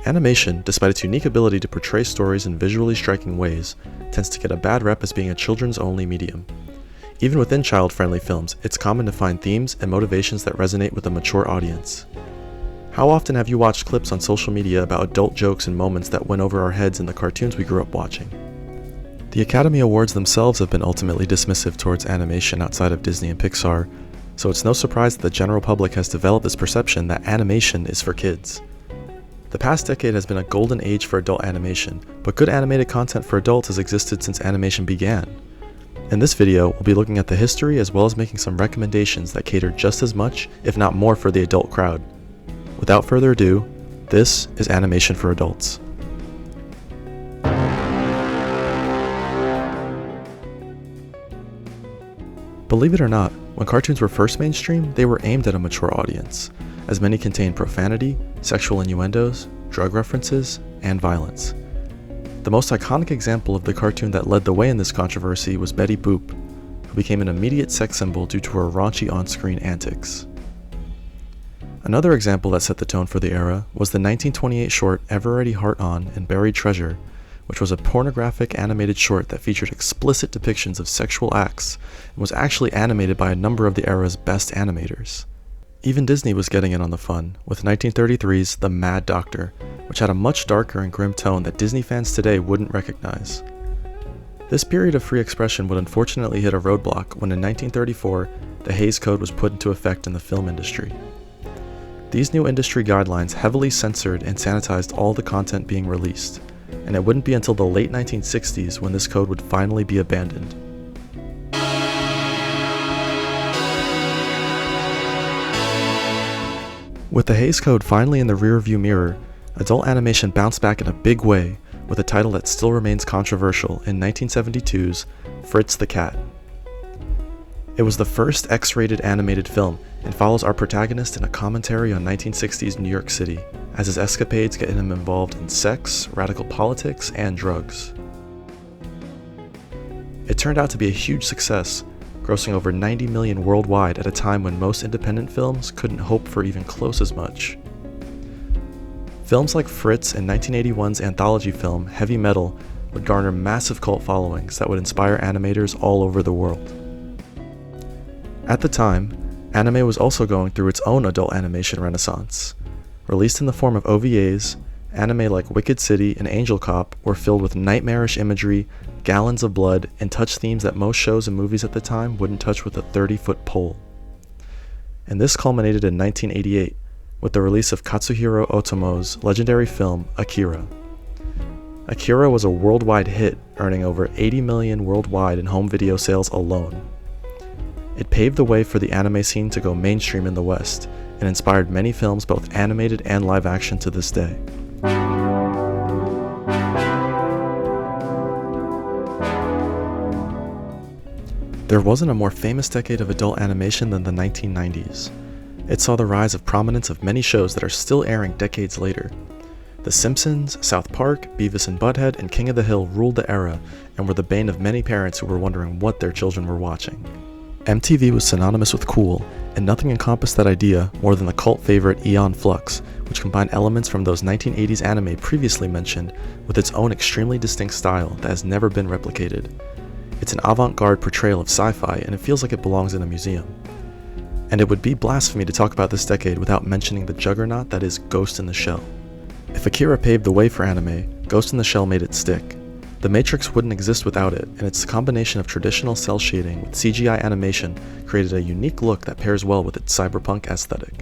Animation, despite its unique ability to portray stories in visually striking ways, tends to get a bad rep as being a children's-only medium. Even within child-friendly films, it's common to find themes and motivations that resonate with a mature audience. How often have you watched clips on social media about adult jokes and moments that went over our heads in the cartoons we grew up watching? The Academy Awards themselves have been ultimately dismissive towards animation outside of Disney and Pixar, so it's no surprise that the general public has developed this perception that animation is for kids. The past decade has been a golden age for adult animation, but good animated content for adults has existed since animation began. In this video, we'll be looking at the history as well as making some recommendations that cater just as much, if not more, for the adult crowd. Without further ado, this is Animation for Adults. Believe it or not, when cartoons were first mainstream, they were aimed at a mature audience, as many contained profanity, sexual innuendos, drug references, and violence. The most iconic example of the cartoon that led the way in this controversy was Betty Boop, who became an immediate sex symbol due to her raunchy on-screen antics. Another example that set the tone for the era was the 1928 short Ever Ready Heart On and Buried Treasure, which was a pornographic animated short that featured explicit depictions of sexual acts and was actually animated by a number of the era's best animators. Even Disney was getting in on the fun, with 1933's The Mad Doctor, which had a much darker and grim tone that Disney fans today wouldn't recognize. This period of free expression would unfortunately hit a roadblock when in 1934, the Hays Code was put into effect in the film industry. These new industry guidelines heavily censored and sanitized all the content being released, and it wouldn't be until the late 1960s when this code would finally be abandoned. With the Hays Code finally in the rearview mirror, adult animation bounced back in a big way with a title that still remains controversial in 1972's Fritz the Cat. It was the first X-rated animated film and follows our protagonist in a commentary on 1960s New York City, as his escapades get him involved in sex, radical politics, and drugs. It turned out to be a huge success, grossing over $90 million worldwide at a time when most independent films couldn't hope for even close as much. Films like Fritz and 1981's anthology film Heavy Metal would garner massive cult followings that would inspire animators all over the world. At the time, anime was also going through its own adult animation renaissance. Released in the form of OVAs, anime like Wicked City and Angel Cop were filled with nightmarish imagery, gallons of blood, and touch themes that most shows and movies at the time wouldn't touch with a 30-foot pole. And this culminated in 1988, with the release of Katsuhiro Otomo's legendary film, Akira. Akira was a worldwide hit, earning over $80 million worldwide in home video sales alone. It paved the way for the anime scene to go mainstream in the West, and inspired many films both animated and live action to this day. There wasn't a more famous decade of adult animation than the 1990s. It saw the rise of prominence of many shows that are still airing decades later. The Simpsons, South Park, Beavis and Butthead, and King of the Hill ruled the era and were the bane of many parents who were wondering what their children were watching. MTV was synonymous with cool, and nothing encompassed that idea more than the cult favorite Aeon Flux, which combined elements from those 1980s anime previously mentioned with its own extremely distinct style that has never been replicated. It's an avant-garde portrayal of sci-fi, and it feels like it belongs in a museum. And it would be blasphemy to talk about this decade without mentioning the juggernaut that is Ghost in the Shell. If Akira paved the way for anime, Ghost in the Shell made it stick. The Matrix wouldn't exist without it, and its combination of traditional cel shading with CGI animation created a unique look that pairs well with its cyberpunk aesthetic.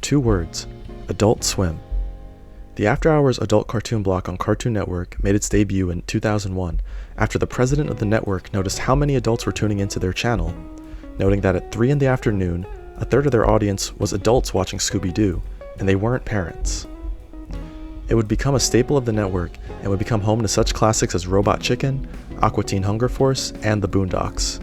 Two words: Adult Swim. The after-hours adult cartoon block on Cartoon Network made its debut in 2001 after the president of the network noticed how many adults were tuning into their channel, noting that at 3 in the afternoon, a third of their audience was adults watching Scooby-Doo, and they weren't parents. It would become a staple of the network and would become home to such classics as Robot Chicken, Aqua Teen Hunger Force, and The Boondocks.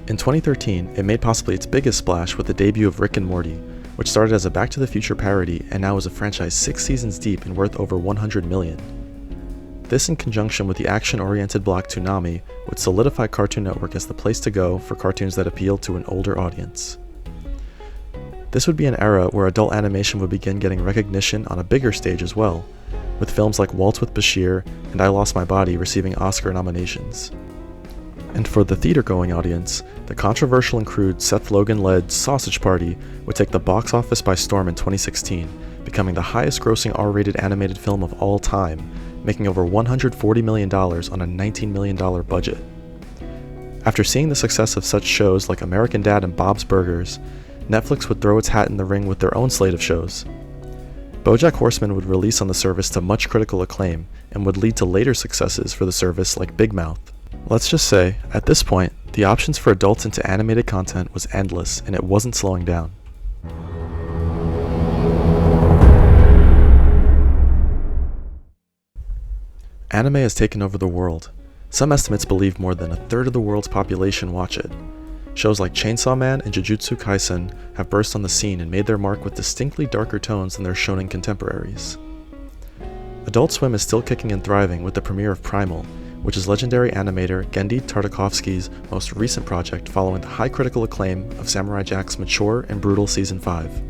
In 2013, it made possibly its biggest splash with the debut of Rick and Morty, which started as a Back to the Future parody and now is a franchise 6 seasons deep and worth over $100 million. This, in conjunction with the action-oriented block Toonami, would solidify Cartoon Network as the place to go for cartoons that appeal to an older audience. This would be an era where adult animation would begin getting recognition on a bigger stage as well, with films like Waltz with Bashir and I Lost My Body receiving Oscar nominations. And for the theater-going audience, the controversial and crude Seth Rogen-led Sausage Party would take the box office by storm in 2016, becoming the highest-grossing R-rated animated film of all time, making over $140 million on a $19 million budget. After seeing the success of such shows like American Dad and Bob's Burgers, Netflix would throw its hat in the ring with their own slate of shows. BoJack Horseman would release on the service to much critical acclaim, and would lead to later successes for the service like Big Mouth. Let's just say, at this point, the options for adults into animated content was endless, and it wasn't slowing down. Anime has taken over the world. Some estimates believe more than a third of the world's population watch it. Shows like Chainsaw Man and Jujutsu Kaisen have burst on the scene and made their mark with distinctly darker tones than their shonen contemporaries. Adult Swim is still kicking and thriving with the premiere of Primal, which is legendary animator Genndy Tartakovsky's most recent project following the high critical acclaim of Samurai Jack's mature and brutal Season 5.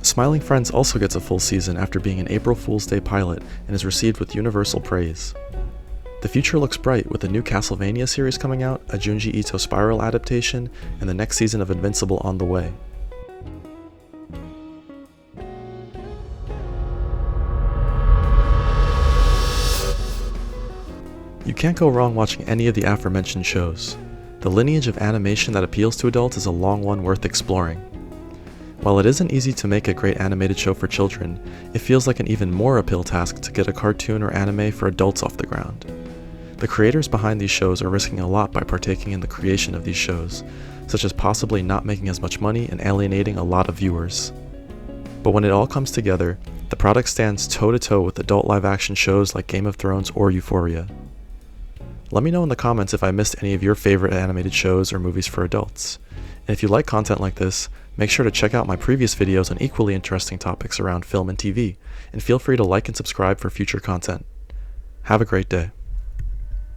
Smiling Friends also gets a full season after being an April Fool's Day pilot and is received with universal praise. The future looks bright with a new Castlevania series coming out, a Junji Ito Spiral adaptation, and the next season of Invincible on the way. You can't go wrong watching any of the aforementioned shows. The lineage of animation that appeals to adults is a long one worth exploring. While it isn't easy to make a great animated show for children, it feels like an even more uphill task to get a cartoon or anime for adults off the ground. The creators behind these shows are risking a lot by partaking in the creation of these shows, such as possibly not making as much money and alienating a lot of viewers. But when it all comes together, the product stands toe-to-toe with adult live-action shows like Game of Thrones or Euphoria. Let me know in the comments if I missed any of your favorite animated shows or movies for adults. And if you like content like this, make sure to check out my previous videos on equally interesting topics around film and TV, and feel free to like and subscribe for future content. Have a great day.